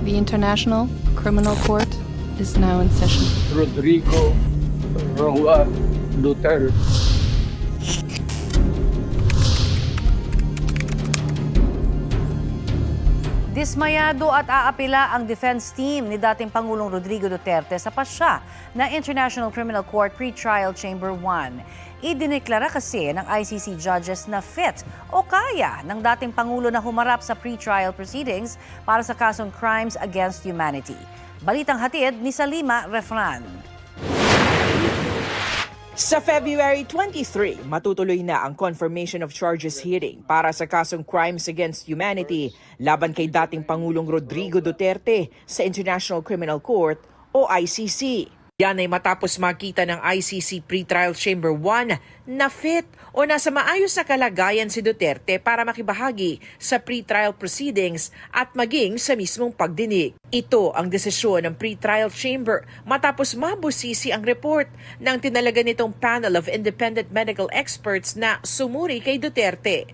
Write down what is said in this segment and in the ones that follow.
The International Criminal Court is now in session. Rodrigo Roa Duterte. Dismayado at aapila ang defense team ni dating Pangulong Rodrigo Duterte sa pasya na International Criminal Court Pre-Trial Chamber 1. Idineklara kasi ng ICC judges na fit o kaya ng dating Pangulo na humarap sa pre-trial proceedings para sa kasong crimes against humanity. Balitang hatid ni Salima Refran. Sa February 23, matutuloy na ang confirmation of charges hearing para sa kasong crimes against humanity laban kay dating Pangulong Rodrigo Duterte sa International Criminal Court o ICC. Yan ay matapos makita ng ICC Pre-Trial Chamber 1 na fit o nasa maayos na kalagayan si Duterte para makibahagi sa pre-trial proceedings at maging sa mismong pagdinig. Ito ang desisyon ng pre-trial chamber matapos mabusisi ang report ng tinalaga nitong panel of independent medical experts na sumuri kay Duterte.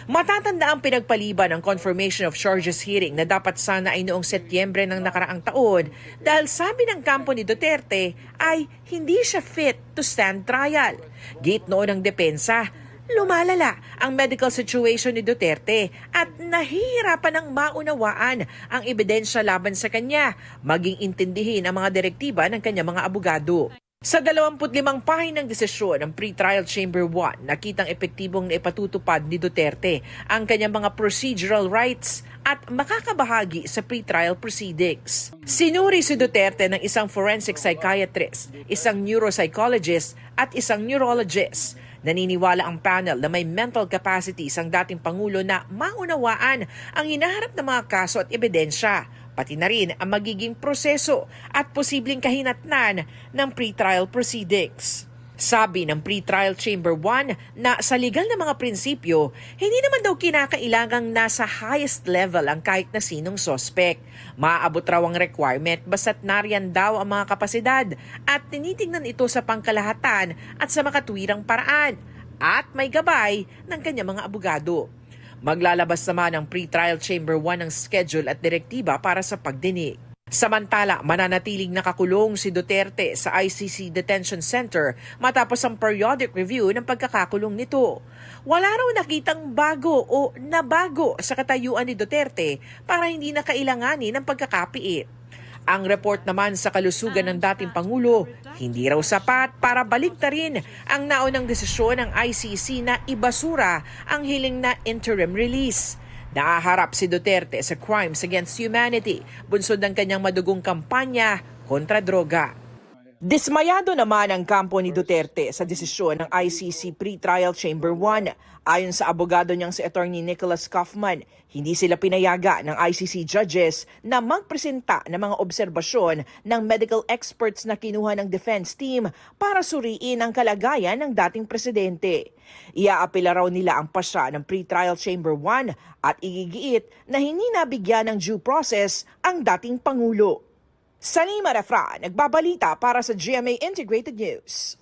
Matatanda ang pinagpaliban ng confirmation of charges hearing na dapat sana ay noong Setyembre ng nakaraang taon dahil sabi ng kampo ni Duterte ay hindi siya fit to stand trial. Gate noon ng depensa, lumalala ang medical situation ni Duterte at nahihirapan ng maunawaan ang ebidensya laban sa kanya, maging intindihin ang mga direktiba ng kanyang mga abogado. Sa 25 pahinang desisyon ng Pre-Trial Chamber 1, nakitang epektibong naipatutupad ni Duterte ang kanyang mga procedural rights at makakabahagi sa pre-trial proceedings. Sinuri si Duterte ng isang forensic psychiatrist, isang neuropsychologist at isang neurologist. Naniniwala ang panel na may mental capacities ang dating Pangulo na maunawaan ang hinaharap ng mga kaso at ebidensya, pati na rin ang magiging proseso at posibleng kahinatnan ng pre-trial proceedings. Sabi ng Pre-Trial Chamber 1 na sa legal na mga prinsipyo, hindi naman daw kinakailangang nasa highest level ang kahit na sinong sospek. Maaabot raw ang requirement basta't nariyan daw ang mga kapasidad at tinitingnan ito sa pangkalahatan at sa makatwirang paraan at may gabay ng kanyang mga abogado. Maglalabas naman ang Pre-Trial Chamber 1 ng schedule at direktiba para sa pagdinig. Samantala, mananatiling nakakulong si Duterte sa ICC Detention Center matapos ang periodic review ng pagkakakulong nito. Wala raw nakitang bago o nabago sa katayuan ni Duterte para hindi na kailanganin ng pagkakapiit. Ang report naman sa kalusugan ng dating Pangulo, hindi raw sapat para baliktarin ang naunang desisyon ng ICC na ibasura ang hiling na interim release. Nahaharap si Duterte sa crimes against humanity, bunsod ng kanyang madugong kampanya kontra droga. Dismayado naman ang kampo ni Duterte sa desisyon ng ICC Pre-Trial Chamber 1. Ayon sa abogado niyang si Attorney Nicholas Kaufman, hindi sila pinayaga ng ICC judges na magpresenta ng mga obserbasyon ng medical experts na kinuha ng defense team para suriin ang kalagayan ng dating presidente. Iaapela raw nila ang pasya ng Pre-Trial Chamber 1 at igigiit na hindi nabigyan ng due process ang dating Pangulo. Salima Refran, nagbabalita para sa GMA Integrated News.